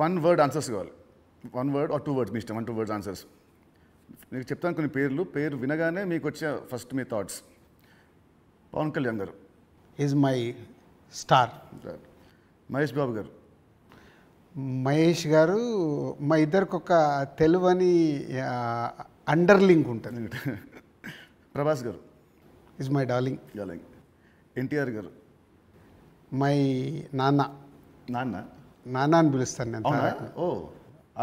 One word answers కావాలి. One word or 2 words మీ ఇష్టం. 1-2 words answers. మీకు చెప్తాను కొన్ని పేర్లు. పేరు వినగానే మీకు వచ్చే ఫస్ట్ మీ thoughts. Pawan Kalyan garu. Is my star. Mahesh Babu garu. Mahesh గారు మా ఇద్దరికి ఒక తెలువని అండర్లింక్ ఉంటుంది. ప్రభాస్ గారు. Is my darling. ఎన్టీఆర్ గారు. మై నాన్న. నాన్న అని పిలుస్తాను నేను. ఓ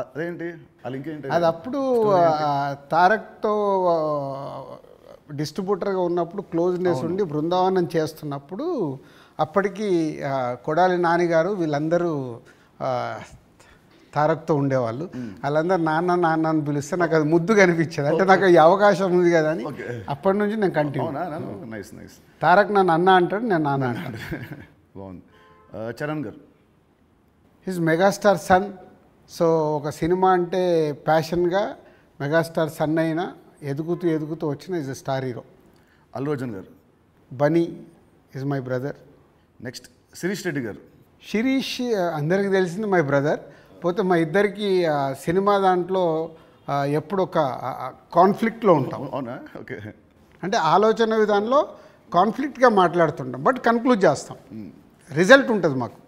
అదేంటి అది ఇంకేంటి? అది అప్పుడు తారక్తో డిస్ట్రిబ్యూటర్గా ఉన్నప్పుడు క్లోజ్నెస్ ఉండి బృందావనం చేస్తున్నప్పుడు అప్పటికి కొడాలి నాని గారు వీళ్ళందరూ తారక్తో ఉండేవాళ్ళు. వాళ్ళందరూ నాన్న అని పిలిస్తే నాకు అది ముద్దుగా అనిపించేది. అంటే నాకు ఈ అవకాశం ఉంది కదా అని అప్పటి నుంచి నేను కంటిన్యూ. తారక్ నన్ను అన్న అంటాడు, నేను నాన్న అంటాను. బాగుంది. Charan garu. His megastar son. So ఒక సినిమా అంటే ప్యాషన్గా మెగాస్టార్ సన్ అయినా ఎదుగుతూ వచ్చిన is a star hero. Allu Arjun garu. Bunny is my brother. Next Sirish Reddy garu. Sirish అందరికీ తెలిసింది మై బ్రదర్. పోతే మా ఇద్దరికి సినిమా దాంట్లో ఎప్పుడు ఒక కాన్ఫ్లిక్ట్లో ఉంటాం. అవునా? ఓకే. అంటే ఆలోచన విధానంలో కాన్ఫ్లిక్ట్గా మాట్లాడుతుంటాం, బట్ కన్క్లూడ్ చేస్తాం. రిజల్ట్ ఉంటుంది మాకు.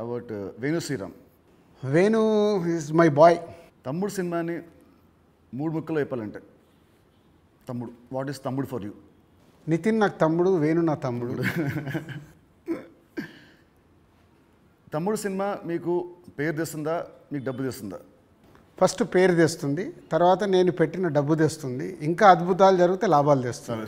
About Venu Sriram. Venu is my boy. Thammudu సినిమాని 3 ముక్కలు చెప్పాలంటే Thammudu, what is Thammudu for you? Nithin నాకు తమ్ముడు, వేణు నా తమ్ముడు. తమ్ముడు సినిమా మీకు పేరు తెస్తుందా, మీకు డబ్బు తెస్తుందా? ఫస్ట్ పేరు తెస్తుంది, తర్వాత నేను పెట్టిన డబ్బు తెస్తుంది, ఇంకా అద్భుతాలు జరిగితే లాభాలు తెస్తుంది.